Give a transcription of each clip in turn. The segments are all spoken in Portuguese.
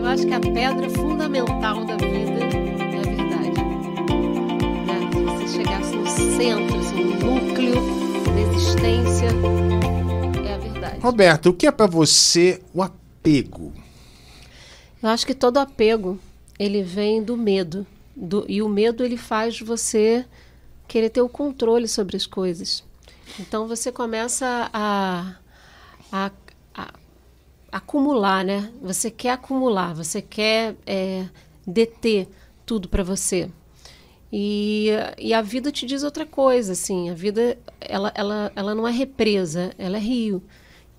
acho que a pedra fundamental da vida é a verdade. Né? Se você chegasse no centro, assim, no núcleo da existência, é a verdade. Roberta, o que é para você o apego? Eu acho que todo apego, ele vem do medo. E o medo, ele faz você querer ter o controle sobre as coisas. Então, você começa a acumular, né? Você quer acumular, você quer deter tudo para você. E a vida te diz outra coisa, assim. A vida, ela não é represa, ela é rio.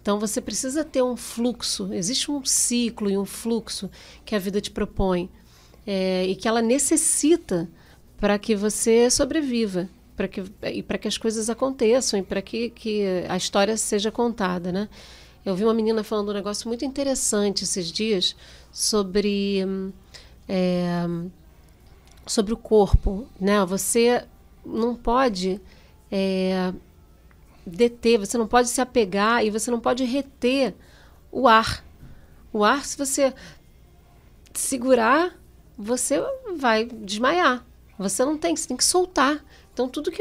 Então, você precisa ter um fluxo. Existe um ciclo e um fluxo que a vida te propõe. E que ela necessita para que você sobreviva, para que as coisas aconteçam e para que a história seja contada, né? Eu vi uma menina falando um negócio muito interessante esses dias sobre o corpo, né? Você não pode deter, você não pode se apegar e você não pode reter o ar. O ar, se você segurar, você vai desmaiar. Você tem que soltar. Então, tudo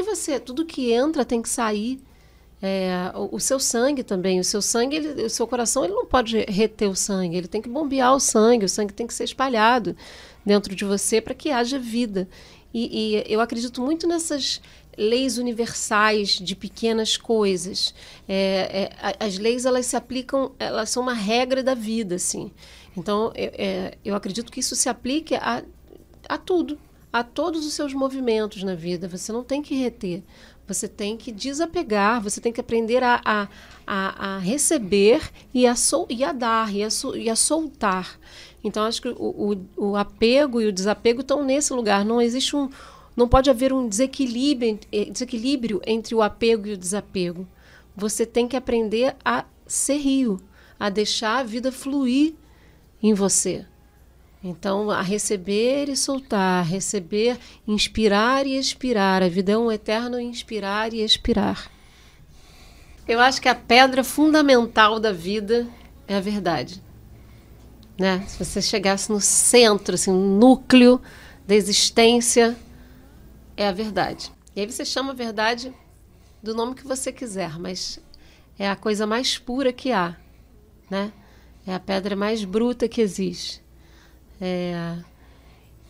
que entra tem que sair. O seu sangue também. O seu sangue, o seu coração, ele não pode reter o sangue. Ele tem que bombear o sangue tem que ser espalhado dentro de você para que haja vida. E eu acredito muito nessas leis universais de pequenas coisas. As leis, elas se aplicam, elas são uma regra da vida, assim. Então, eu acredito que isso se aplique a tudo, a todos os seus movimentos na vida. Você não tem que reter, você tem que desapegar, você tem que aprender a receber e a dar, e a soltar. Então, acho que o apego e o desapego estão nesse lugar. Não pode haver um desequilíbrio entre o apego e o desapego. Você tem que aprender a ser rio, a deixar a vida fluir em você. Então, a receber e soltar, receber, inspirar e expirar. A vida é um eterno inspirar e expirar. Eu acho que a pedra fundamental da vida é a verdade. Né? Se você chegasse no centro, assim, no núcleo da existência, é a verdade. E aí você chama a verdade do nome que você quiser, mas é a coisa mais pura que há, né? É a pedra mais bruta que existe.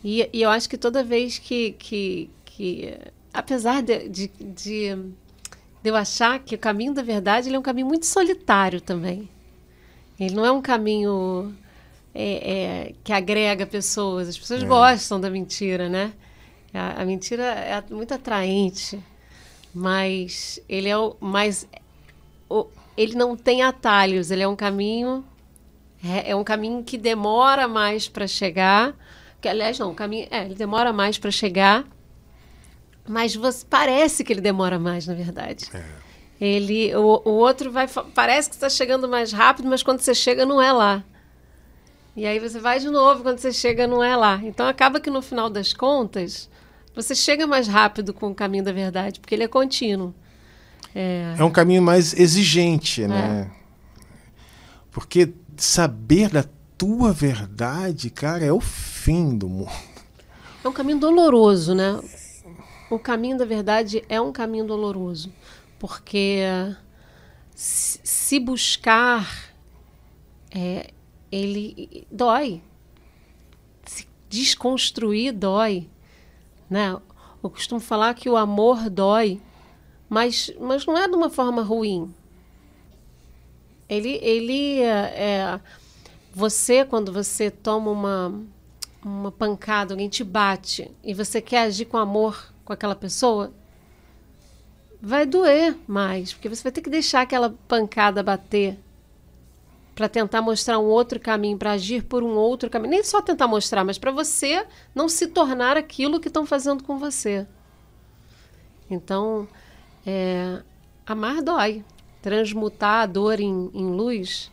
E eu acho que toda vez que apesar de eu achar que o caminho da verdade, ele é um caminho muito solitário também. Ele não é um caminho que agrega pessoas. As pessoas gostam da mentira, né? A mentira é muito atraente, mas ele ele não tem atalhos. Ele é um caminho que demora mais para chegar. Aliás, não, ele demora mais para chegar, mas parece que ele demora mais, na verdade. O outro parece que está chegando mais rápido, mas quando você chega, não é lá. E aí você vai de novo, quando você chega, não é lá. Então, acaba que no final das contas, você chega mais rápido com o caminho da verdade, porque ele é contínuo. É um caminho mais exigente, né? Porque saber da tua verdade, cara, é o fim do mundo. É um caminho doloroso, né? O caminho da verdade é um caminho doloroso, porque se buscar, ele dói. Se desconstruir dói, né? Eu costumo falar que o amor dói, mas não é de uma forma ruim. Quando você toma uma pancada, alguém te bate e você quer agir com amor com aquela pessoa, vai doer mais, porque você vai ter que deixar aquela pancada bater para tentar mostrar um outro caminho, para agir por um outro caminho. Nem só tentar mostrar, mas para você não se tornar aquilo que estão fazendo com você. Então, amar dói. Transmutar a dor em luz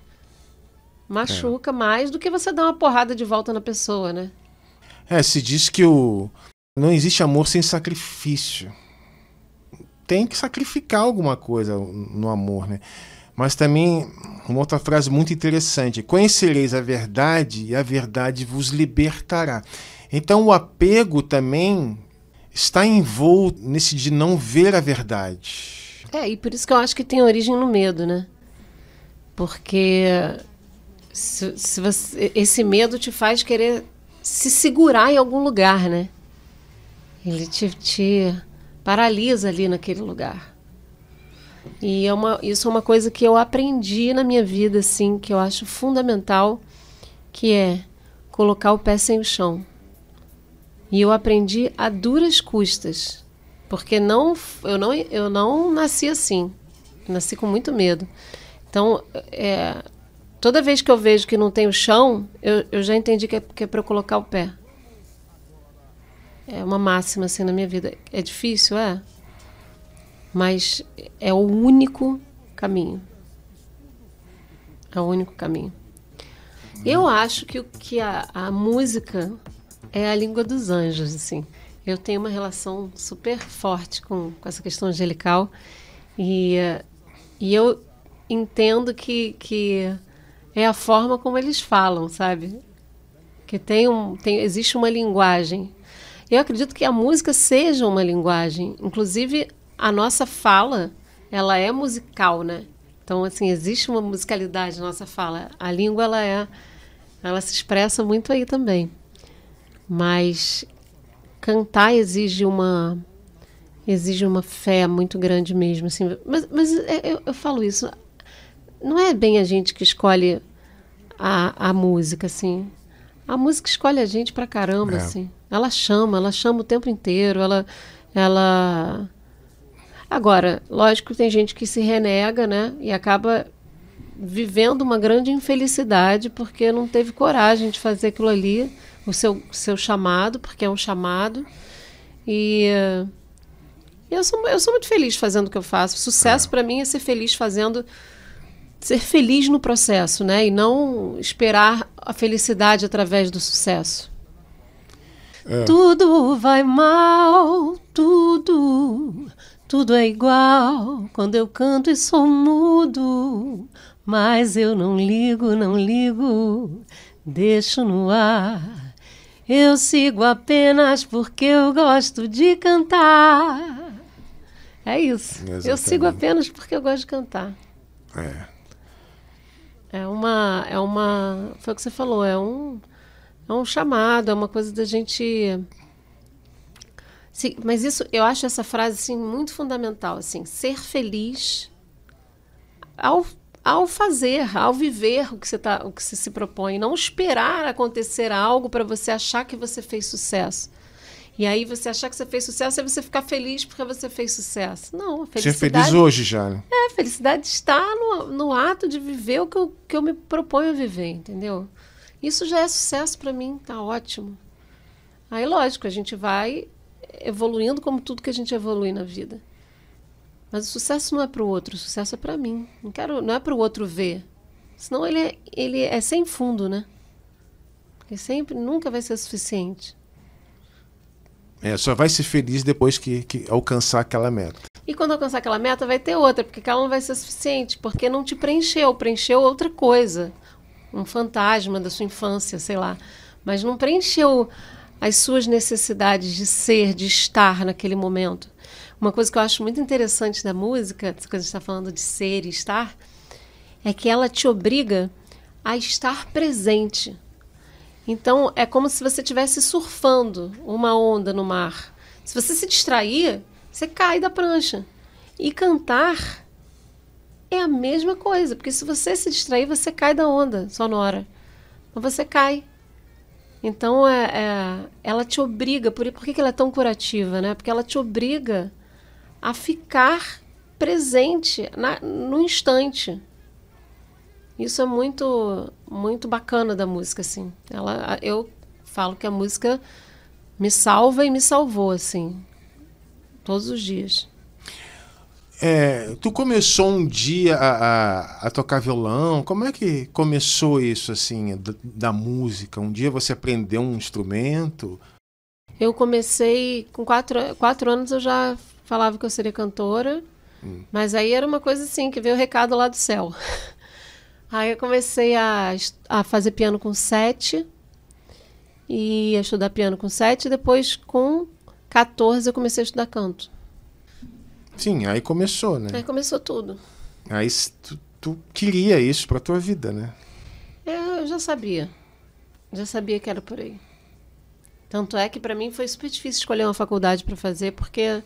machuca mais do que você dar uma porrada de volta na pessoa, né? Se diz que não existe amor sem sacrifício. Tem que sacrificar alguma coisa no amor, né? Mas também uma outra frase muito interessante: conhecereis a verdade e a verdade vos libertará. Então o apego também está envolto nesse de não ver a verdade. E por isso que eu acho que tem origem no medo, né? Porque se você, esse medo te faz querer se segurar em algum lugar, né? Ele te paralisa ali naquele lugar. E isso é uma coisa que eu aprendi na minha vida, assim, que eu acho fundamental, que é colocar o pé sem o chão. E eu aprendi a duras custas, porque eu não nasci assim, nasci com muito medo. Então, toda vez que eu vejo que não tem o chão, eu já entendi que é para eu colocar o pé. É uma máxima assim na minha vida. É difícil, mas é o único caminho. É o único caminho. Eu acho que a música é a língua dos anjos, assim. Eu tenho uma relação super forte com essa questão angelical e eu entendo que é a forma como eles falam, sabe? Que existe uma linguagem. Eu acredito que a música seja uma linguagem. Inclusive, a nossa fala, ela é musical, né? Então, assim, existe uma musicalidade na nossa fala. A língua, ela se expressa muito aí também. Mas cantar exige uma fé muito grande mesmo, assim. Mas eu falo isso, não é bem a gente que escolhe a música, assim. A música escolhe a gente pra caramba, assim. Ela chama o tempo inteiro, ela... Agora, lógico que tem gente que se renega, né? E acaba vivendo uma grande infelicidade porque não teve coragem de fazer aquilo ali, o seu chamado, porque é um chamado. E eu sou muito feliz fazendo o que eu faço. Sucesso para mim é ser feliz no processo, né? E não esperar a felicidade através do sucesso. Tudo vai mal, tudo é igual quando eu canto e sou mudo, mas eu não ligo, deixo no ar. Eu sigo apenas porque eu gosto de cantar. É isso. Exatamente. Eu sigo apenas porque eu gosto de cantar. Foi o que você falou, é um chamado, é uma coisa da gente... Sim, mas eu acho essa frase assim, muito fundamental, assim, ser feliz ao fazer, ao viver o que você se propõe, não esperar acontecer algo para você achar que você fez sucesso. E aí você achar que você fez sucesso, aí você ficar feliz porque você fez sucesso. Não, a felicidade... Ser feliz hoje já, né? A felicidade está no ato de viver o que eu me proponho a viver, entendeu? Isso já é sucesso para mim, tá ótimo. Aí, lógico, a gente vai evoluindo como tudo que a gente evolui na vida. Mas o sucesso não é para o outro, o sucesso é para mim. Não é para o outro ver. Senão ele é sem fundo, né? Porque nunca vai ser suficiente. Só vai ser feliz depois que alcançar aquela meta. E quando alcançar aquela meta, vai ter outra, porque aquela não vai ser suficiente, porque não te preencheu outra coisa. Um fantasma da sua infância, sei lá. Mas não preencheu as suas necessidades de ser, de estar naquele momento. Uma coisa que eu acho muito interessante da música, quando a gente está falando de ser e estar, é que ela te obriga a estar presente. Então, é como se você estivesse surfando uma onda no mar. Se você se distrair, você cai da prancha. E cantar é a mesma coisa, porque se você se distrair, você cai da onda sonora. Então, você cai. Então, ela te obriga... Por que ela é tão curativa, né? Porque ela te obriga a ficar presente no instante. Isso é muito, muito bacana da música, assim. Eu falo que a música me salva e me salvou, assim, todos os dias. Tu começou um dia a tocar violão. Como é que começou isso, assim, da música? Um dia você aprendeu um instrumento? Eu comecei, com 4 anos eu já falava que eu seria cantora. Mas aí era uma coisa assim, que veio o recado lá do céu. Aí eu comecei a fazer piano com 7 e a estudar piano com 7, e depois com 14 eu comecei a estudar canto. Sim, aí começou, né? Aí começou tudo. Aí tu queria isso pra tua vida, né? Eu já sabia. Já sabia que era por aí. Tanto é que para mim foi super difícil escolher uma faculdade para fazer, porque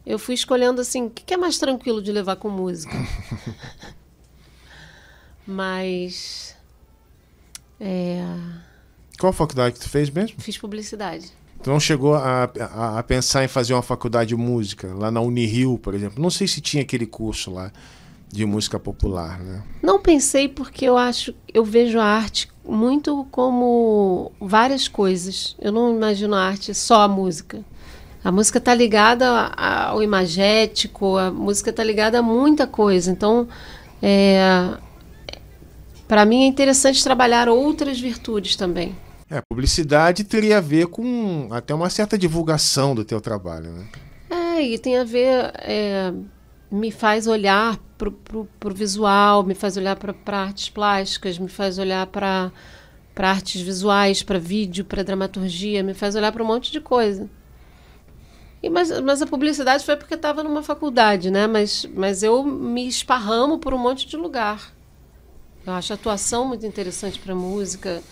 eu fui escolhendo assim, o que é mais tranquilo de levar com música. Mas Qual faculdade que tu fez mesmo? fiz publicidade. Tu não chegou a pensar em fazer uma faculdade de música, lá na Unirio, por exemplo? Não sei se tinha aquele curso lá de música popular, né? Não pensei porque eu vejo a arte muito como várias coisas. Eu não imagino a arte só a música. A música está ligada ao imagético, a música está ligada a muita coisa. Então, para mim é interessante trabalhar outras virtudes também. Publicidade teria a ver com até uma certa divulgação do teu trabalho, né? E tem a ver, me faz olhar pro visual, me faz olhar para artes plásticas, me faz olhar para artes visuais, para vídeo, para dramaturgia, me faz olhar para um monte de coisa. Mas a publicidade foi porque estava numa faculdade, né? Mas eu me esparramo por um monte de lugar. Eu acho a atuação muito interessante para música.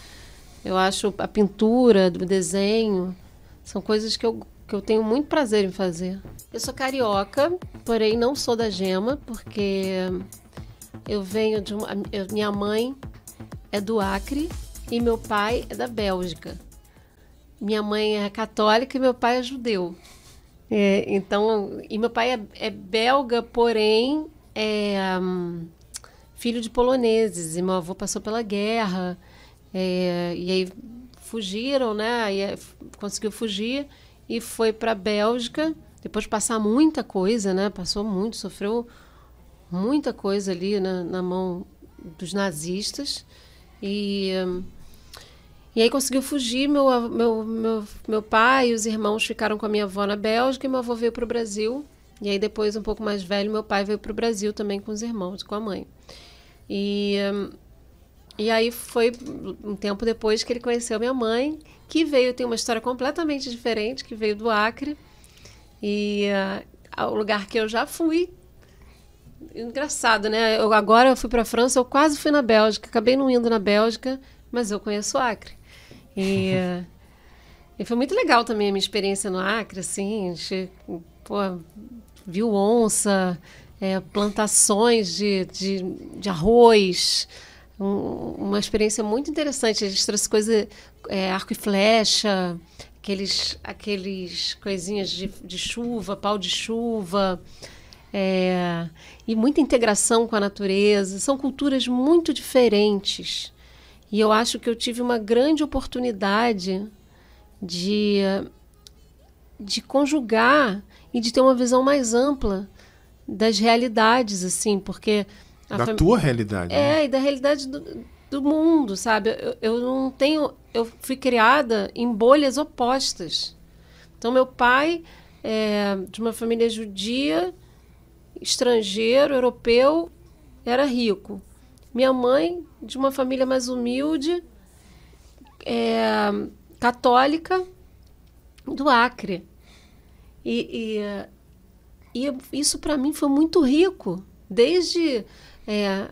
Eu acho a pintura, do desenho, são coisas que eu tenho muito prazer em fazer. Eu sou carioca, porém não sou da Gema, porque eu venho minha mãe é do Acre e meu pai é da Bélgica. Minha mãe é católica e meu pai é judeu. E meu pai é belga, porém é filho de poloneses, e meu avô passou pela guerra. E aí fugiram, né? Aí conseguiu fugir e foi para a Bélgica, depois de passar muita coisa, né? Passou muito, sofreu muita coisa ali na mão dos nazistas. E aí conseguiu fugir. Meu pai e os irmãos ficaram com a minha avó na Bélgica e meu avô veio para o Brasil. E aí depois, um pouco mais velho, meu pai veio para o Brasil também com os irmãos, com a mãe. E aí foi um tempo depois que ele conheceu minha mãe, que tem uma história completamente diferente, que veio do Acre. E o lugar que eu já fui, engraçado, né? Agora eu fui para a França, eu quase fui na Bélgica, acabei não indo na Bélgica, mas eu conheço o Acre. E foi muito legal também a minha experiência no Acre, assim, viu onça, plantações de arroz. Uma experiência muito interessante. A gente trouxe coisa, arco e flecha, aqueles coisinhas de chuva, pau de chuva, e muita integração com a natureza. São culturas muito diferentes. E eu acho que eu tive uma grande oportunidade de conjugar e de ter uma visão mais ampla das realidades, assim, porque da tua realidade. E da realidade do mundo, sabe? Eu fui criada em bolhas opostas. Então, meu pai é de uma família judia, estrangeiro, europeu, era rico. Minha mãe, de uma família mais humilde, católica, do Acre. E isso, para mim, foi muito rico. Desde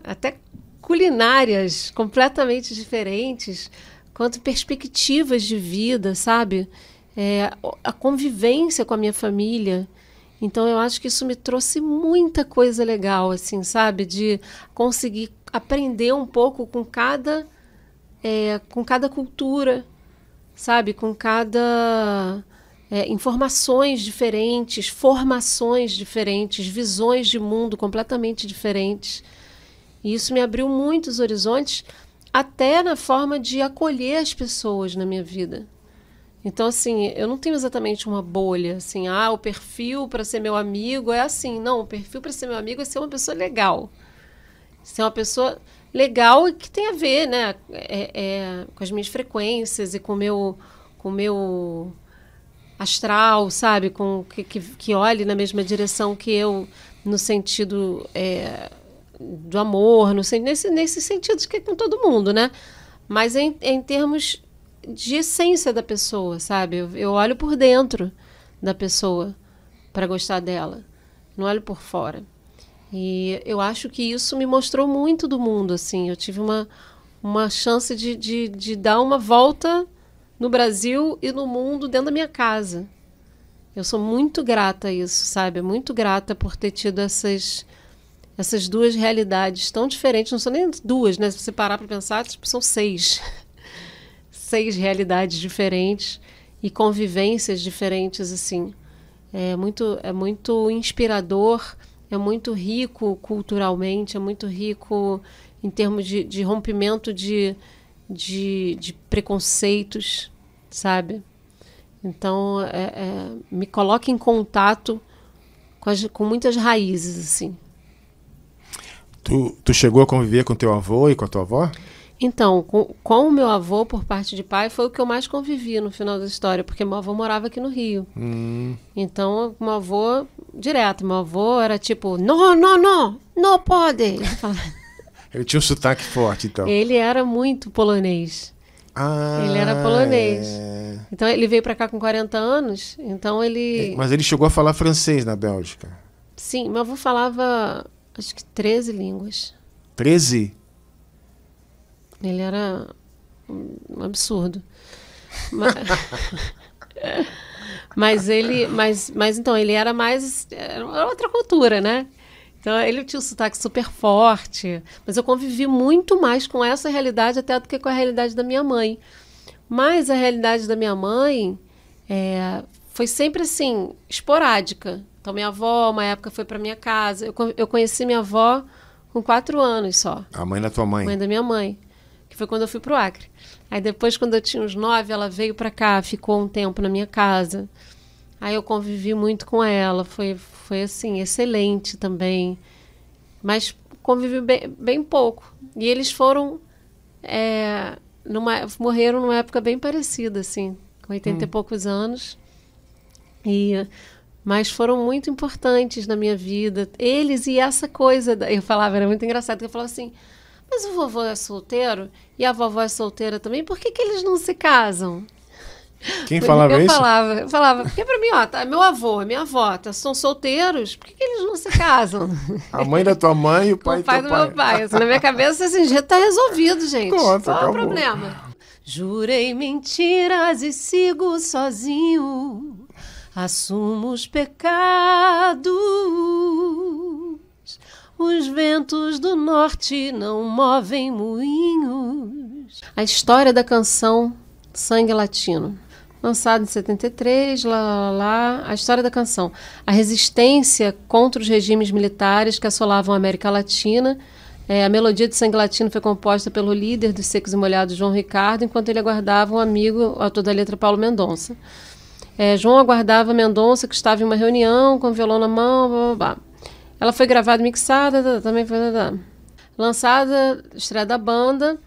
até culinárias completamente diferentes, quanto perspectivas de vida, sabe? A convivência com a minha família. Então, eu acho que isso me trouxe muita coisa legal, assim, sabe? De conseguir aprender um pouco com cada cultura, sabe? Com cada informações diferentes, formações diferentes, visões de mundo completamente diferentes. E isso me abriu muitos horizontes, até na forma de acolher as pessoas na minha vida. Então, assim, eu não tenho exatamente uma bolha, assim, o perfil para ser meu amigo é assim. Não, o perfil para ser meu amigo é ser uma pessoa legal. Ser uma pessoa legal e que tem a ver, né, com as minhas frequências e com o meu astral, sabe? Que olhe na mesma direção que eu, no sentido do amor, nesse sentido que é com todo mundo, né? Mas em termos de essência da pessoa, sabe? Eu olho por dentro da pessoa para gostar dela, não olho por fora. E eu acho que isso me mostrou muito do mundo, assim. Eu tive uma chance de dar uma volta no Brasil e no mundo dentro da minha casa. Eu sou muito grata a isso, sabe? Muito grata por ter tido essas duas realidades tão diferentes. Não são nem duas, né? Se você parar para pensar, tipo, são 6. 6 realidades diferentes e convivências diferentes, assim. É muito inspirador, é muito rico culturalmente, é muito rico em termos de rompimento de preconceitos, sabe? Então, me coloca em contato com muitas raízes, assim. Tu chegou a conviver com teu avô e com a tua avó? Então, com o meu avô, por parte de pai, foi o que eu mais convivi no final da história, porque meu avô morava aqui no Rio. Então, meu avô, direto, meu avô era tipo, não pode. Ele tinha um sotaque forte, então. Ele era muito polonês. Ele era polonês. Então, ele veio para cá com 40 anos, então ele... Mas ele chegou a falar francês na Bélgica? Sim, meu avô falava, acho que 13 línguas. 13? Ele era um absurdo. Mas então, ele era outra cultura, né? Então, ele tinha um sotaque super forte. Mas eu convivi muito mais com essa realidade até do que com a realidade da minha mãe. Mas a realidade da minha mãe foi sempre, assim, esporádica. Então, minha avó, uma época, foi para minha casa. Eu conheci minha avó com 4 anos só. A mãe da tua mãe? Mãe da minha mãe. Que foi quando eu fui pro Acre. Aí depois, quando eu tinha uns 9, ela veio para cá, ficou um tempo na minha casa. Aí eu convivi muito com ela, foi assim, excelente também. Mas convivi bem pouco. E eles foram, morreram numa época bem parecida, assim, com 80 e poucos anos. Mas foram muito importantes na minha vida. Eles e essa coisa, eu falava, era muito engraçado, que eu falava assim, mas o vovô é solteiro e a vovó é solteira também, por que eles não se casam? Quem falava isso? Eu falava, porque pra mim, tá, meu avô e minha avó são solteiros, por que eles não se casam? A mãe da tua mãe e o pai do teu pai. O pai do meu pai. Assim, na minha cabeça, assim, já tá resolvido, gente. Pronto, qual acabou. É o problema? Jurei mentiras e sigo sozinho, assumo os pecados. Os ventos do norte não movem moinhos. A história da canção Sangue Latino. Lançado em 73, a história da canção. A resistência contra os regimes militares que assolavam a América Latina. A melodia de Sangue Latino foi composta pelo líder dos Secos e Molhados, João Ricardo, enquanto ele aguardava um amigo, o autor da letra, Paulo Mendonça. João aguardava Mendonça, que estava em uma reunião, com o violão na mão, blá, blá, blá. Ela foi gravada e mixada, também foi... Lançada, estreia da banda,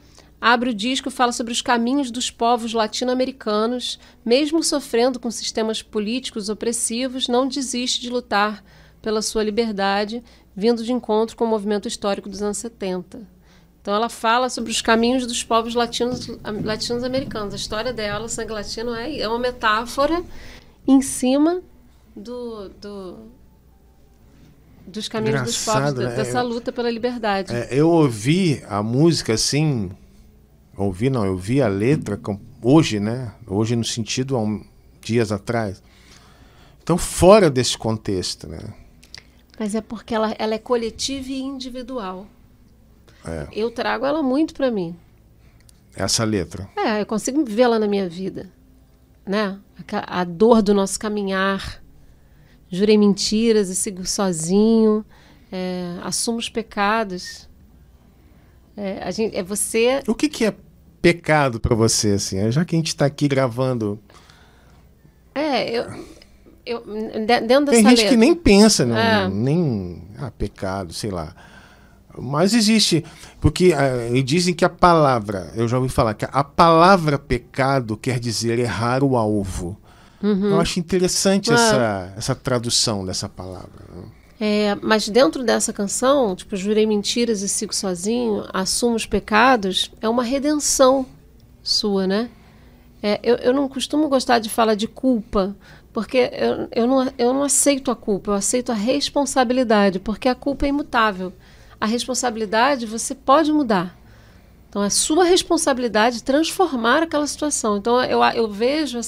abre o disco e fala sobre os caminhos dos povos latino-americanos, mesmo sofrendo com sistemas políticos opressivos, não desiste de lutar pela sua liberdade, vindo de encontro com o movimento histórico dos anos 70. Então ela fala sobre os caminhos dos povos latino-americanos. A história dela, Sangue Latino, é uma metáfora em cima dos caminhos dos povos, né? dessa luta pela liberdade. Eu ouvi a música assim, eu vi a letra hoje, né? Hoje no sentido há dias atrás. Então fora desse contexto, né? Mas é porque ela é coletiva e individual. Eu trago ela muito para mim. Essa letra. Eu consigo vê-la na minha vida, né? A dor do nosso caminhar. Jurei mentiras e sigo sozinho. Assumo os pecados. Você... O que é pecado para você, assim? Já que a gente está aqui gravando... dentro dessa Tem gente letra, que nem pensa, pecado, sei lá. Mas existe, porque dizem que a palavra, eu já ouvi falar, que a palavra pecado quer dizer errar o alvo. Eu acho interessante essa tradução dessa palavra. Mas dentro dessa canção, tipo, jurei mentiras e sigo sozinho, assumo os pecados, é uma redenção sua, né? Eu não costumo gostar de falar de culpa, porque eu não aceito a culpa, eu aceito a responsabilidade, porque a culpa é imutável. A responsabilidade você pode mudar. Então, é sua responsabilidade transformar aquela situação. Então, eu vejo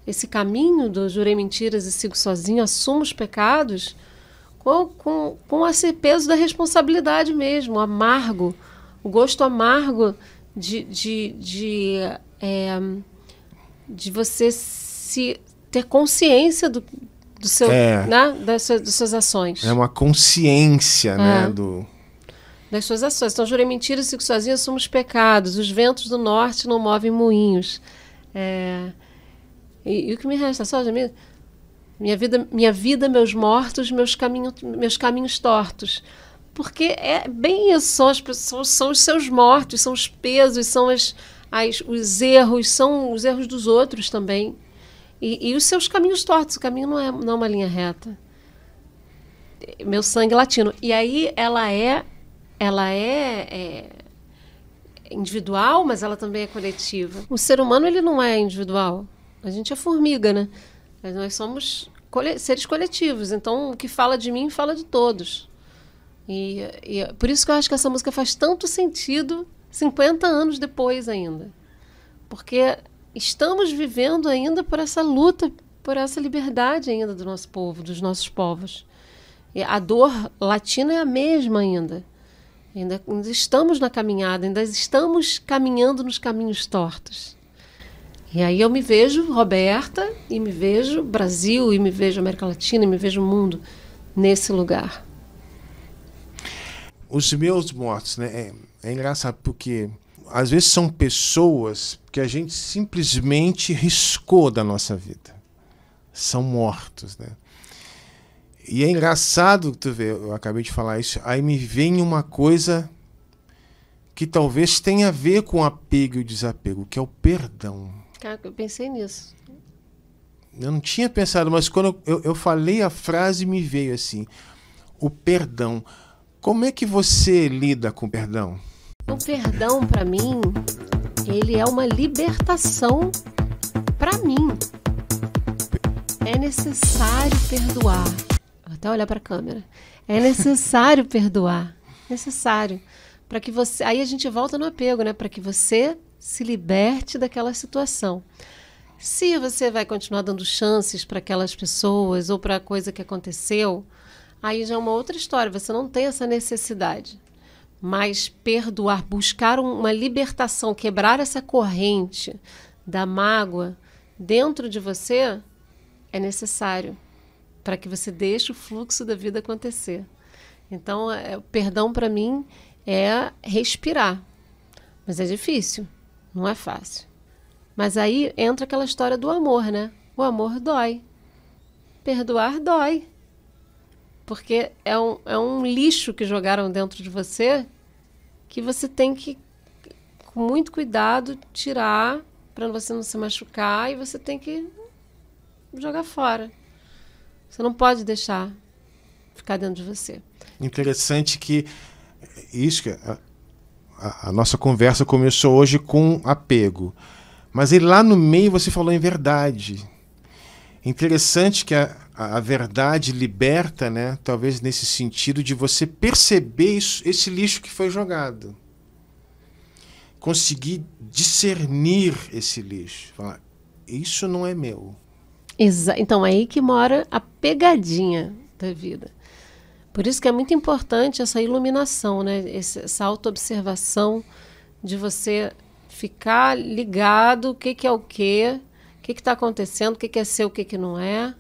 esse caminho do jurei mentiras e sigo sozinho, assumo os pecados, com esse peso da responsabilidade mesmo, amargo, o gosto amargo de você ter consciência do seu, né, das suas ações. É uma consciência, né, das suas ações. Então, jurei mentiras, sigo sozinho, assumo os pecados. Os ventos do norte não movem moinhos. E o que me resta? Só, Jamila? Minha vida, meus mortos, meus caminhos tortos. Porque é bem isso, são os seus mortos, são os pesos, são os erros, são os erros dos outros também. E os seus caminhos tortos. O caminho não é uma linha reta. Meu sangue latino. E aí ela é individual, mas ela também é coletiva. O ser humano, ele não é individual. A gente é formiga, né? Mas nós somos seres coletivos. Então, o que fala de mim, fala de todos. E por isso que eu acho que essa música faz tanto sentido 50 anos depois ainda. Porque estamos vivendo ainda por essa luta, por essa liberdade ainda do nosso povo, dos nossos povos. E a dor latina é a mesma ainda. Ainda estamos na caminhada, ainda estamos caminhando nos caminhos tortos. E aí eu me vejo Roberta, e me vejo Brasil, e me vejo América Latina, e me vejo o mundo nesse lugar. Os meus mortos, né? É engraçado porque às vezes são pessoas que a gente simplesmente riscou da nossa vida. São mortos, né? E é engraçado, tu vê, eu acabei de falar isso, aí me vem uma coisa que talvez tenha a ver com apego e desapego, que é o perdão. Cara, eu pensei nisso. Eu não tinha pensado, mas quando eu falei a frase, me veio assim, o perdão. Como é que você lida com o perdão? O perdão, para mim, ele é uma libertação para mim. É necessário perdoar. Vou até olhar para a câmera. É necessário perdoar. Necessário. Para que você... Aí a gente volta no apego, né? Para que você se liberte daquela situação. Se você vai continuar dando chances para aquelas pessoas ou para a coisa que aconteceu, aí já é uma outra história. Você não tem essa necessidade. Mas perdoar, buscar uma libertação, quebrar essa corrente da mágoa dentro de você é necessário para que você deixe o fluxo da vida acontecer. Então, o perdão para mim é respirar. Mas é difícil, não é fácil. Mas aí entra aquela história do amor, né? O amor dói. Perdoar dói. Porque é um lixo que jogaram dentro de você que você tem que, com muito cuidado, tirar para você não se machucar e você tem que jogar fora. Você não pode deixar ficar dentro de você. Interessante que isso, a nossa conversa começou hoje com apego. Mas aí lá no meio você falou em verdade. Interessante que a verdade liberta, né? Talvez nesse sentido de você perceber esse lixo que foi jogado. Conseguir discernir esse lixo. Falar, isso não é meu. Então, é aí que mora a pegadinha da vida. Por isso que é muito importante essa iluminação, né? Essa autoobservação de você ficar ligado o que é o que está acontecendo, o que é seu, o que não é,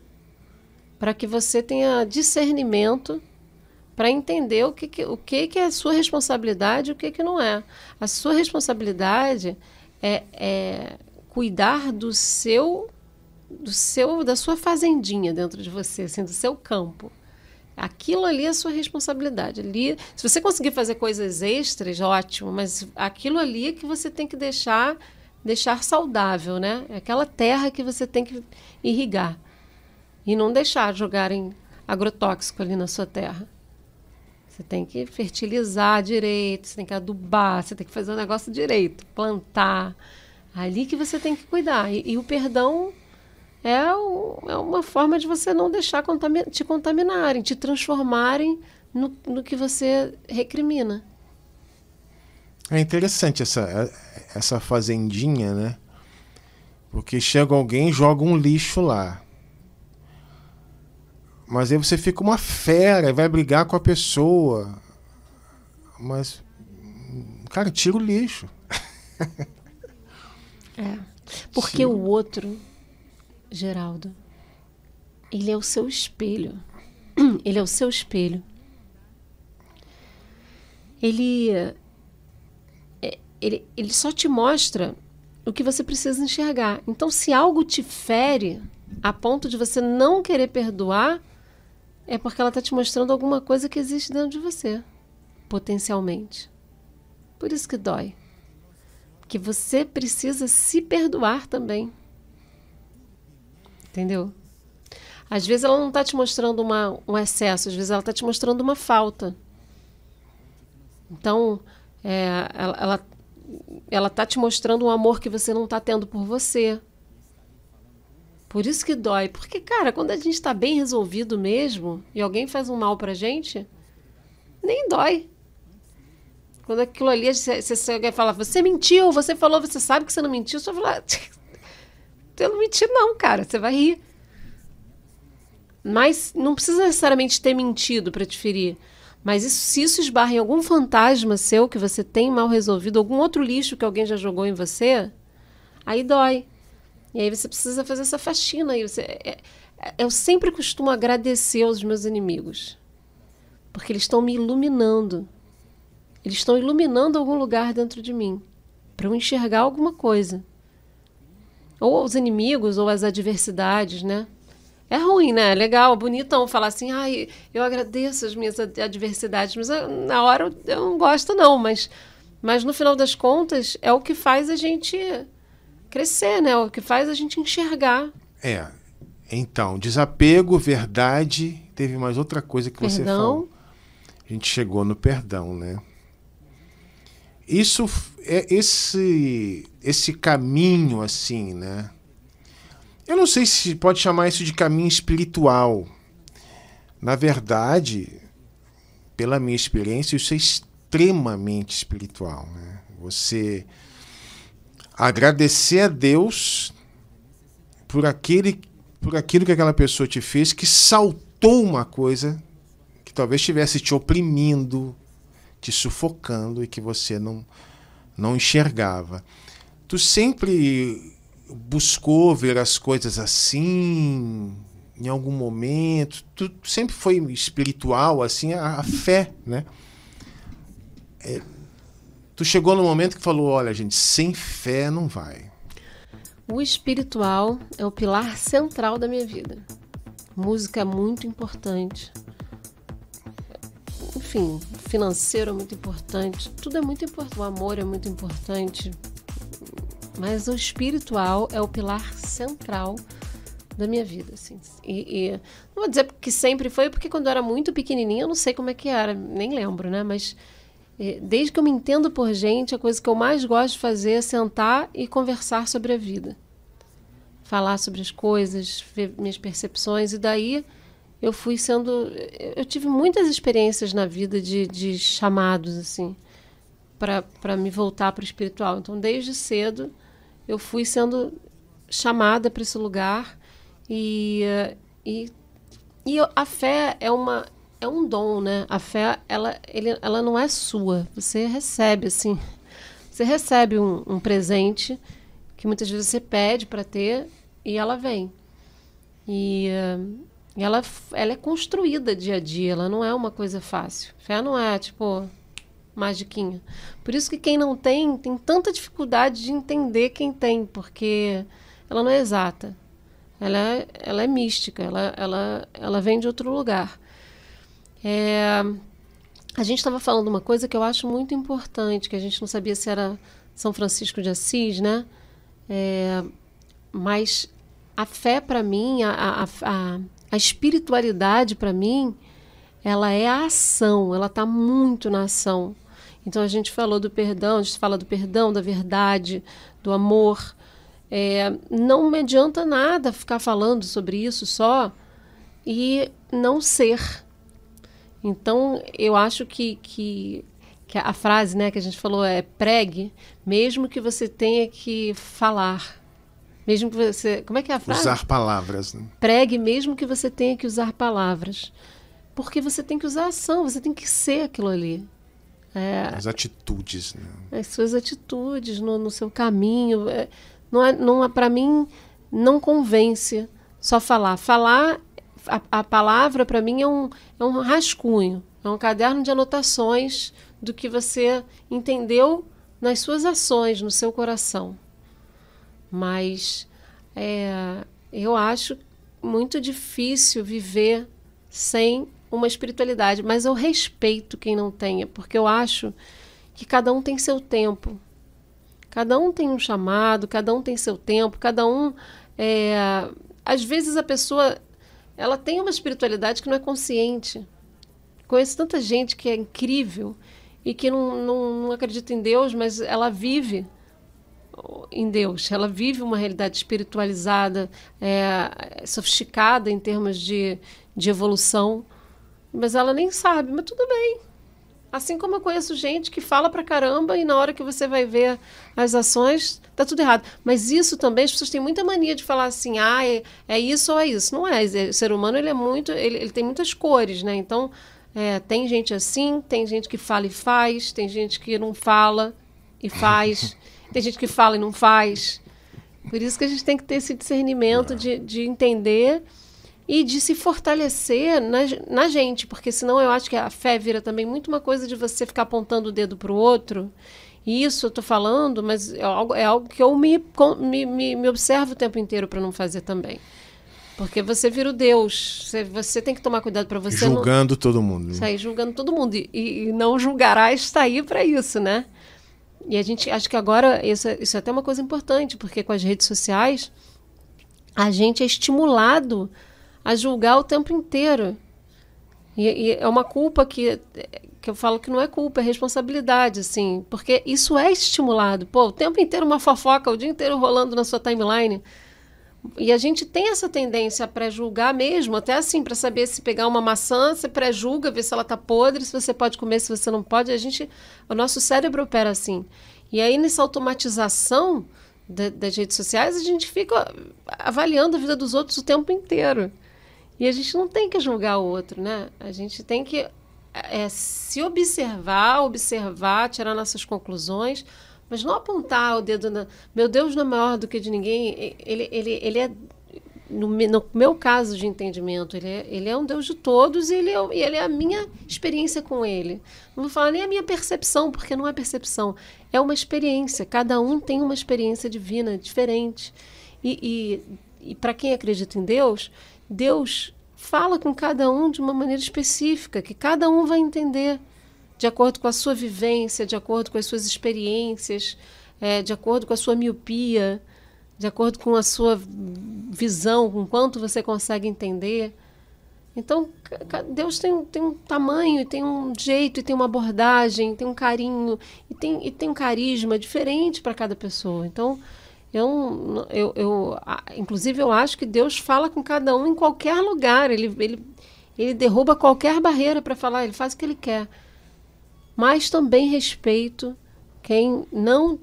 para que você tenha discernimento para entender o que é a sua responsabilidade e o que não é. A sua responsabilidade é cuidar da sua fazendinha dentro de você, assim, do seu campo. Aquilo ali é a sua responsabilidade. Ali, se você conseguir fazer coisas extras, ótimo, mas aquilo ali é que você tem que deixar deixar saudável, né? É aquela terra que você tem que irrigar. E não deixar jogarem agrotóxico ali na sua terra. Você tem que fertilizar direito, você tem que adubar, você tem que fazer o negócio direito, plantar. Ali que você tem que cuidar. E o perdão é uma forma de você não deixar te contaminarem, te transformarem no que você recrimina. É interessante essa fazendinha, né? Porque chega alguém e joga um lixo lá. Mas aí você fica uma fera e vai brigar com a pessoa. Mas, cara, tira o lixo. Porque o outro, Geraldo, ele é o seu espelho. Ele é o seu espelho. Ele só te mostra o que você precisa enxergar. Então, se algo te fere a ponto de você não querer perdoar, é porque ela está te mostrando alguma coisa que existe dentro de você, potencialmente. Por isso que dói. Que você precisa se perdoar também. Entendeu? Às vezes ela não está te mostrando um excesso, às vezes ela está te mostrando uma falta. Então, ela está te mostrando um amor que você não está tendo por você. Por isso que dói. Porque, cara, quando a gente está bem resolvido mesmo e alguém faz um mal pra gente, nem dói. Quando aquilo ali, alguém fala, você mentiu, você falou, você sabe que você não mentiu, você vai falar, eu não menti não, cara, você vai rir. Mas não precisa necessariamente ter mentido para te ferir. Mas se isso esbarra em algum fantasma seu que você tem mal resolvido, algum outro lixo que alguém já jogou em você, aí dói. E aí você precisa fazer essa faxina. Eu sempre costumo agradecer aos meus inimigos. Porque eles estão me iluminando. Eles estão iluminando algum lugar dentro de mim. Para eu enxergar alguma coisa. Ou os inimigos, ou as adversidades, né? É ruim, né? É legal, bonitão falar assim, eu agradeço as minhas adversidades, mas na hora eu não gosto não, mas no final das contas é o que faz a gente crescer, né? É o que faz a gente enxergar. Então, desapego, verdade, teve mais outra coisa que você falou. A gente chegou no perdão, né? Isso é esse caminho assim, né? Eu não sei se pode chamar isso de caminho espiritual. Na verdade, pela minha experiência, isso é extremamente espiritual, né? Você agradecer a Deus por aquilo que aquela pessoa te fez, que saltou uma coisa que talvez estivesse te oprimindo, te sufocando e que você não enxergava. Tu sempre buscou ver as coisas assim, em algum momento? Tu sempre foi espiritual, assim, a fé, né? Tu chegou no momento que falou, olha, gente, sem fé não vai. O espiritual é o pilar central da minha vida. Música é muito importante. Enfim, financeiro é muito importante. Tudo é muito importante. O amor é muito importante. Mas o espiritual é o pilar central da minha vida, assim. E não vou dizer que sempre foi, porque quando eu era muito pequenininha, eu não sei como é que era, nem lembro, né? Mas desde que eu me entendo por gente, a coisa que eu mais gosto de fazer é sentar e conversar sobre a vida. Falar sobre as coisas, ver minhas percepções. E daí eu fui sendo... Eu tive muitas experiências na vida de chamados, assim, para me voltar para o espiritual. Então, desde cedo, eu fui sendo chamada para esse lugar. E a fé é um dom, né? A fé, ela não é sua. Você recebe, assim. Você recebe um presente que muitas vezes você pede para ter e ela vem. E ela é construída dia a dia. Ela não é uma coisa fácil. Fé não é, tipo, magiquinha. Por isso que quem não tem tanta dificuldade de entender quem tem, porque ela não é exata. Ela é mística. Ela vem de outro lugar. A gente estava falando uma coisa que eu acho muito importante, que a gente não sabia se era São Francisco de Assis, né? Mas a fé para mim, a espiritualidade para mim, ela é a ação, ela está muito na ação. Então a gente falou do perdão, a gente fala do perdão, da verdade, do amor. Não me adianta nada ficar falando sobre isso só e não ser. Então eu acho que a frase, né, que a gente falou é pregue, mesmo que você tenha que falar. Mesmo que você... Como é que é a frase? Usar palavras. Né? Pregue mesmo que você tenha que usar palavras. Porque você tem que usar ação, você tem que ser aquilo ali. As atitudes. Né? As suas atitudes no seu caminho. Não, para mim, não convence só falar. Falar, a palavra, para mim, é um rascunho. É um caderno de anotações do que você entendeu nas suas ações, no seu coração. Mas eu acho muito difícil viver sem uma espiritualidade. Mas eu respeito quem não tenha, porque eu acho que cada um tem seu tempo. Cada um tem um chamado, cada um tem seu tempo, cada um... às vezes a pessoa ela tem uma espiritualidade que não é consciente. Conheço tanta gente que é incrível e que não acredita em Deus, mas ela vive em Deus. Ela vive uma realidade espiritualizada, sofisticada em termos de evolução, mas ela nem sabe, mas tudo bem. Assim como eu conheço gente que fala pra caramba e na hora que você vai ver as ações, tá tudo errado. Mas isso também, as pessoas têm muita mania de falar assim, é isso ou é isso. Não é. O ser humano, ele tem muitas cores, né? Então, tem gente assim, tem gente que fala e faz, tem gente que não fala e faz, tem gente que fala e não faz. Por isso que a gente tem que ter esse discernimento de entender e de se fortalecer na gente, porque senão eu acho que a fé vira também muito uma coisa de você ficar apontando o dedo para o outro. E isso eu estou falando, mas é algo que eu me observo o tempo inteiro para não fazer também. Porque você vira o Deus, você tem que tomar cuidado para você julgando todo mundo. Né? Sair julgando todo mundo. E não julgarás está aí para isso, né? E a gente, acho que agora, isso é até uma coisa importante, porque com as redes sociais, a gente é estimulado a julgar o tempo inteiro. E é uma culpa que eu falo que não é culpa, é responsabilidade, assim, porque isso é estimulado. Pô, o tempo inteiro uma fofoca, o dia inteiro rolando na sua timeline. E a gente tem essa tendência a pré-julgar mesmo, até assim, para saber se pegar uma maçã, você pré-julga, ver se ela está podre, se você pode comer, se você não pode. O nosso cérebro opera assim. E aí, nessa automatização das redes sociais, a gente fica avaliando a vida dos outros o tempo inteiro. E a gente não tem que julgar o outro, né? A gente tem que se observar, tirar nossas conclusões, mas não apontar o dedo meu Deus não é maior do que de ninguém. Ele é, no meu caso de entendimento, ele é um Deus de todos e ele é a minha experiência com ele. Não vou falar nem a minha percepção, porque não é percepção. É uma experiência. Cada um tem uma experiência divina diferente. E para quem acredita em Deus, Deus fala com cada um de uma maneira específica, que cada um vai entender, de acordo com a sua vivência, de acordo com as suas experiências, de acordo com a sua miopia, de acordo com a sua visão, com quanto você consegue entender. Então, Deus tem um tamanho, e tem um jeito, e tem uma abordagem, tem um carinho, e tem um carisma diferente para cada pessoa. Então, inclusive, eu acho que Deus fala com cada um em qualquer lugar. Ele derruba qualquer barreira para falar, ele faz o que ele quer. Mas também respeito quem não,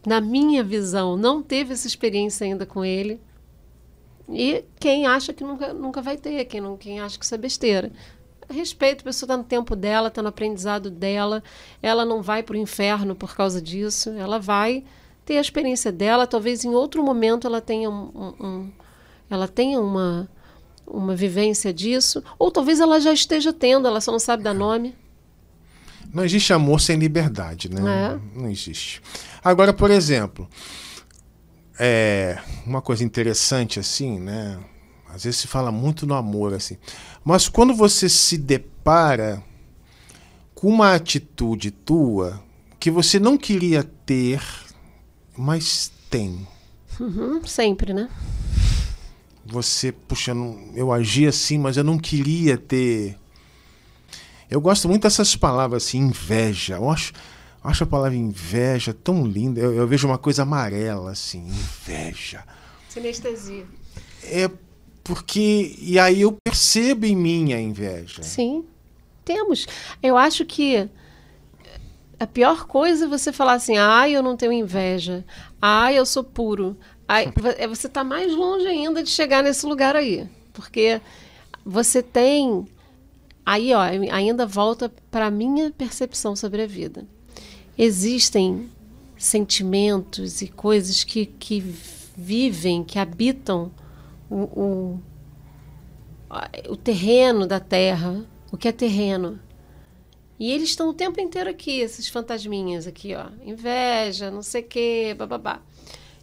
na minha visão, não teve essa experiência ainda com ele. E quem acha que nunca vai ter, quem acha que isso é besteira. Respeito, a pessoa está no tempo dela, está no aprendizado dela, ela não vai para o inferno por causa disso, ela vai ter a experiência dela, talvez em outro momento ela tenha uma vivência disso, ou talvez ela já esteja tendo, ela só não sabe dar nome. Não existe amor sem liberdade, né? Não existe. Agora, por exemplo, uma coisa interessante assim, né? Às vezes se fala muito no amor, assim, mas quando você se depara com uma atitude tua que você não queria ter, mas tem. Uhum, sempre, né? Você, puxa, eu agi assim, mas eu não queria ter... Eu gosto muito dessas palavras assim, inveja. Eu acho a palavra inveja tão linda. Eu vejo uma coisa amarela, assim, inveja. Sinestesia. É porque... E aí eu percebo em mim a inveja. Sim, temos. Eu acho que a pior coisa é você falar assim, eu não tenho inveja. Eu sou puro. Você está mais longe ainda de chegar nesse lugar aí. Porque você tem... Aí, ó, ainda volta para a minha percepção sobre a vida. Existem sentimentos e coisas que vivem, que habitam o terreno da Terra, o que é terreno. E eles estão o tempo inteiro aqui, esses fantasminhas aqui, ó. Inveja, não sei o quê, bababá.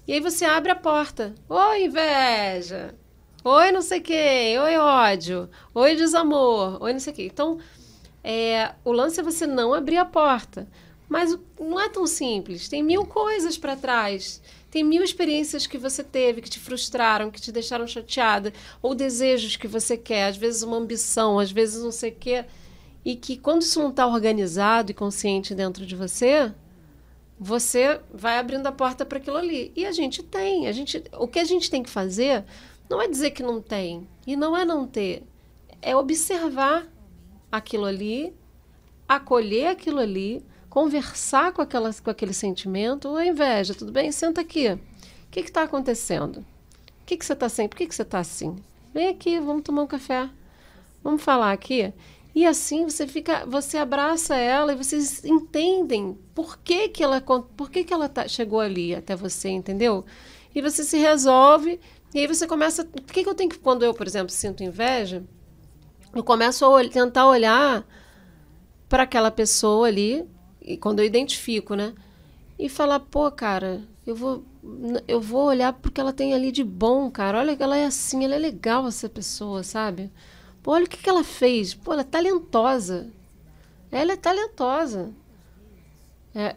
E aí você abre a porta. Oi, inveja! Oi, não sei o quê. Oi, ódio. Oi, desamor. Oi, não sei o quê. Então, o lance é você não abrir a porta. Mas não é tão simples. Tem 1000 coisas para trás. Tem 1000 experiências que você teve, que te frustraram, que te deixaram chateada. Ou desejos que você quer. Às vezes uma ambição, às vezes não sei o quê. E que quando isso não está organizado e consciente dentro de você, você vai abrindo a porta para aquilo ali. E a gente tem. O que a gente tem que fazer não é dizer que não tem. E não é não ter. É observar aquilo ali, acolher aquilo ali, conversar com aquele sentimento. Oi, inveja, tudo bem? Senta aqui. O que está acontecendo? O que você está sem? Por que você está assim? Vem aqui, vamos tomar um café. Vamos falar aqui. E assim você abraça ela e vocês entendem por que ela chegou ali até você, entendeu? E você se resolve, e aí você começa... Por que eu tenho que... Quando eu, por exemplo, sinto inveja, eu começo a tentar olhar para aquela pessoa ali, e quando eu identifico, né? E falar, pô, cara, eu vou olhar porque ela tem ali de bom, cara. Olha que ela é assim, ela é legal, essa pessoa, sabe? Pô, olha o que ela fez. Pô, ela é talentosa. Ela é talentosa.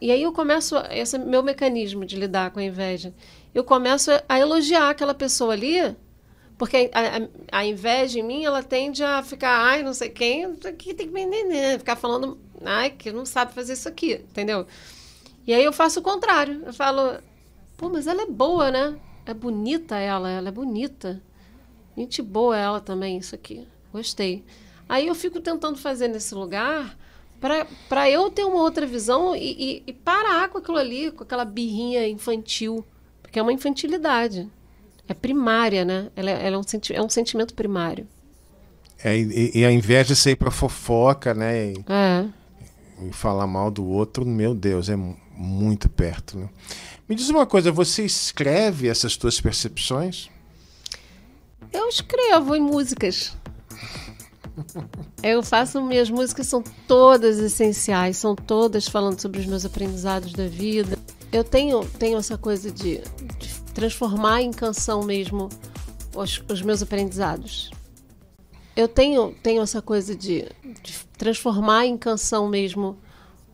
E aí eu começo... Esse é meu mecanismo de lidar com a inveja. Eu começo a elogiar aquela pessoa ali, porque a inveja em mim, ela tende a ficar, não sei quem, que tem que me ficar falando, que não sabe fazer isso aqui, entendeu? E aí eu faço o contrário. Eu falo, pô, mas ela é boa, né? É bonita ela é bonita. Gente boa ela também, isso aqui. Gostei. Aí eu fico tentando fazer nesse lugar para eu ter uma outra visão e parar com aquilo ali, com aquela birrinha infantil. Porque é uma infantilidade. É primária, né? Ela é um sentimento primário. E a inveja é sair pra fofoca, né? E falar mal do outro, meu Deus, é muito perto, né? Me diz uma coisa, você escreve essas tuas percepções? Eu escrevo em músicas. Minhas músicas são todas essenciais, são todas falando sobre os meus aprendizados da vida. Eu tenho essa coisa de transformar em canção mesmo os meus aprendizados. Eu tenho essa coisa de transformar em canção mesmo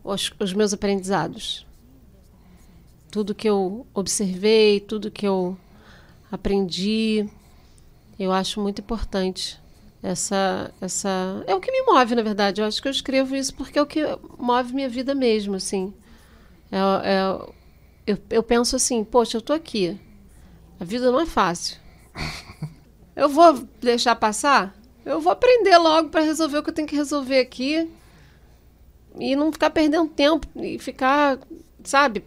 os meus aprendizados. Tudo que eu observei, tudo que eu aprendi, eu acho muito importante. É o que me move, na verdade. Eu acho que eu escrevo isso porque é o que move minha vida mesmo, assim. Eu penso assim, poxa, eu tô aqui. A vida não é fácil. Eu vou deixar passar? Eu vou aprender logo para resolver o que eu tenho que resolver aqui e não ficar perdendo tempo e ficar, sabe,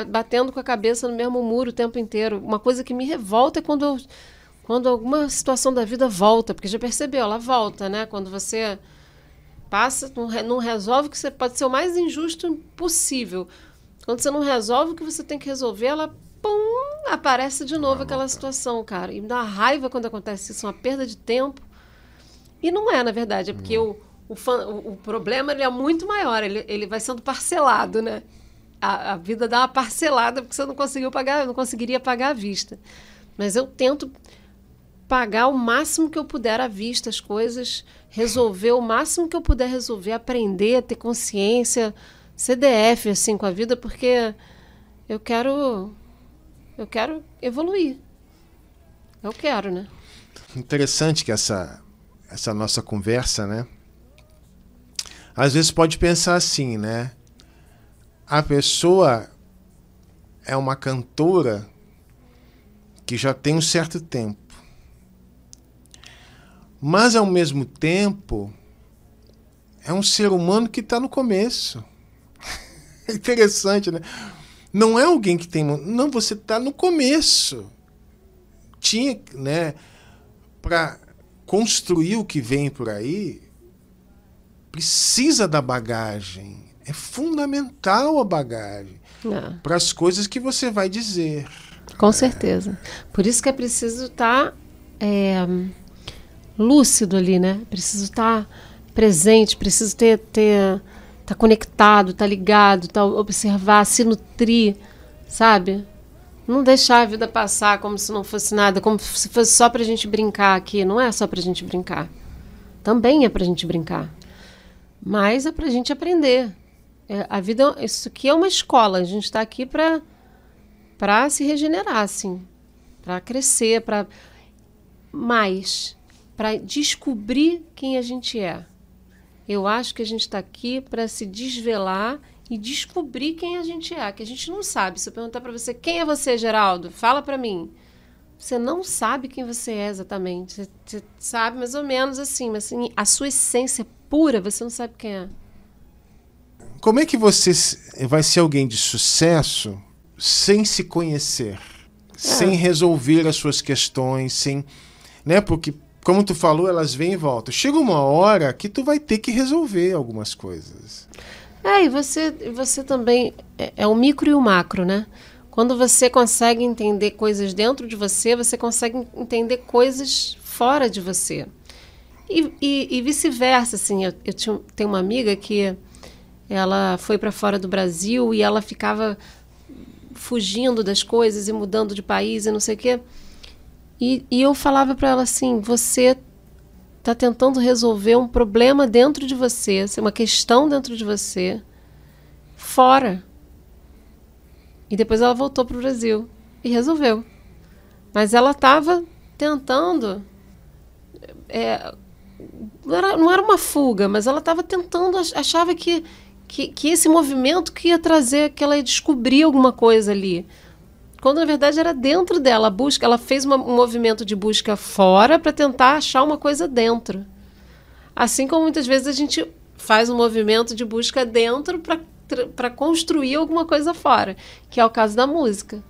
batendo com a cabeça no mesmo muro o tempo inteiro. Uma coisa que me revolta é quando alguma situação da vida volta, porque já percebeu, ela volta, né? Quando você passa, não resolve, que você pode ser o mais injusto possível. Quando você não resolve o que você tem que resolver, ela, aparece de novo aquela situação, cara. E me dá raiva quando acontece isso, uma perda de tempo. E não é, na verdade, é porque o problema ele é muito maior, ele vai sendo parcelado, né? A vida dá uma parcelada porque você não conseguiria pagar à vista. Mas eu tento pagar o máximo que eu puder à vista as coisas, resolver o máximo que eu puder resolver, aprender, ter consciência, CDF assim com a vida, porque eu quero Eu quero evoluir. Eu quero, né? Interessante que essa nossa conversa, né? Às vezes pode pensar assim, né? A pessoa é uma cantora que já tem um certo tempo. Mas, ao mesmo tempo, é um ser humano que está no começo. É interessante, né? Não é alguém que tem... Não, você está no começo. Tinha, né? Para construir o que vem por aí, precisa da bagagem. É fundamental a bagagem para as coisas que você vai dizer. Com certeza. Por isso que é preciso estar lúcido ali, né? Preciso estar presente, preciso tá conectado, tá ligado, observar, se nutrir, sabe? Não deixar a vida passar como se não fosse nada, como se fosse só pra gente brincar aqui. Não é só pra gente brincar. Também é pra gente brincar. Mas é pra gente aprender. A vida, isso aqui é uma escola. A gente está aqui para se regenerar, assim. Para crescer, para descobrir quem a gente é. Eu acho que a gente está aqui para se desvelar e descobrir quem a gente é, que a gente não sabe. Se eu perguntar para você, quem é você, Geraldo? Fala para mim. Você não sabe quem você é exatamente. Você sabe mais ou menos assim, mas assim, a sua essência pura, você não sabe quem é. Como é que você vai ser alguém de sucesso sem se conhecer? Sem resolver as suas questões, sem... né? Porque, como tu falou, elas vêm e voltam. Chega uma hora que tu vai ter que resolver algumas coisas. E você também... É o micro e o macro, né? Quando você consegue entender coisas dentro de você, você consegue entender coisas fora de você. E vice-versa, assim. Eu tenho uma amiga que ela foi para fora do Brasil e ela ficava fugindo das coisas e mudando de país e não sei o quê. E eu falava para ela assim, você está tentando resolver um problema dentro de você, uma questão dentro de você, fora. E depois ela voltou para o Brasil e resolveu. Mas ela estava tentando... não era uma fuga, mas ela estava tentando, achava que esse movimento que ia trazer, que ela ia descobrir alguma coisa ali. Quando, na verdade, era dentro dela. Ela fez um movimento de busca fora para tentar achar uma coisa dentro. Assim como muitas vezes a gente faz um movimento de busca dentro para construir alguma coisa fora, que é o caso da música.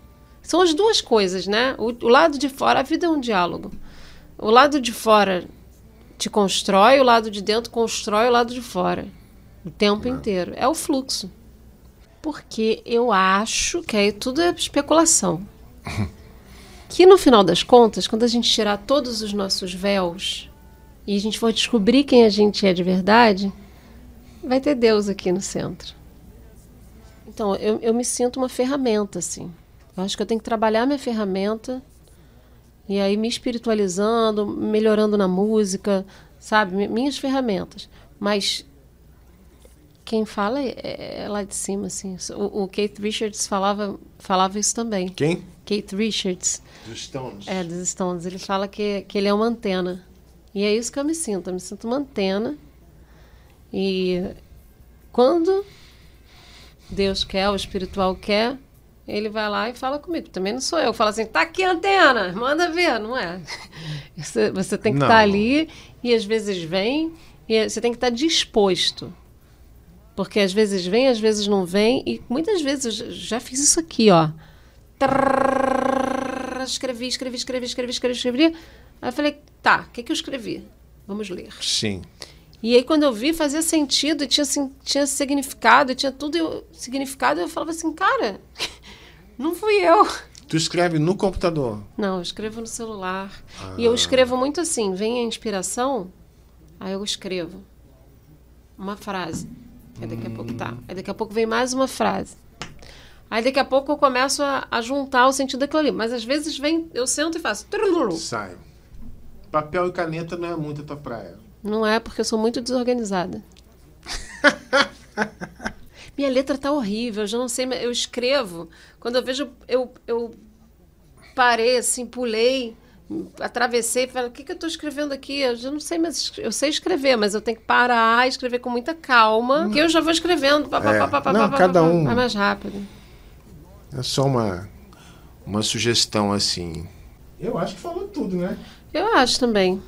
São as duas coisas, né? O lado de fora, a vida é um diálogo. O lado de fora te constrói, o lado de dentro constrói o lado de fora. O tempo inteiro. É o fluxo. Porque eu acho que aí tudo é especulação. Que no final das contas, quando a gente tirar todos os nossos véus e a gente for descobrir quem a gente é de verdade, vai ter Deus aqui no centro. Então, eu me sinto uma ferramenta, assim. Eu acho que eu tenho que trabalhar minha ferramenta e aí me espiritualizando, melhorando na música, sabe? Minhas ferramentas. Mas quem fala é lá de cima, assim. O Keith Richards falava isso também. Quem? Keith Richards. Dos Stones. Dos Stones. Ele fala que ele é uma antena. E é isso que eu me sinto. Eu me sinto uma antena. E quando Deus quer, o espiritual quer, ele vai lá e fala comigo. Também não sou eu. Fala assim, tá aqui a antena, manda ver. Não é. Você tem que estar ali e às vezes vem. E você tem que estar disposto. Porque às vezes vem, às vezes não vem. E muitas vezes eu já fiz isso aqui, ó. Escrevi. Aí eu falei, tá, o que eu escrevi? Vamos ler. Sim. E aí quando eu vi, fazia sentido, e tinha significado, e tinha tudo significado, eu falava assim, cara, não fui eu. Tu escreve no computador? Não, eu escrevo no celular. E eu escrevo muito assim, vem a inspiração, aí eu escrevo uma frase. Aí daqui a pouco Aí daqui a pouco vem mais uma frase. Aí daqui a pouco eu começo a juntar o sentido daquilo ali. Mas às vezes vem, eu sento e faço. Sai. Papel e caneta não é muito a tua praia. Não é, porque eu sou muito desorganizada. Minha letra tá horrível, eu já não sei, eu escrevo. Quando eu vejo, eu parei assim, pulei, atravessei e falei, o que eu estou escrevendo aqui? Eu já não sei, mas eu sei escrever, mas eu tenho que parar e escrever com muita calma, que eu já vou escrevendo. Cada um... Vai mais rápido. É só uma sugestão assim. Eu acho que falou tudo, né? Eu acho também.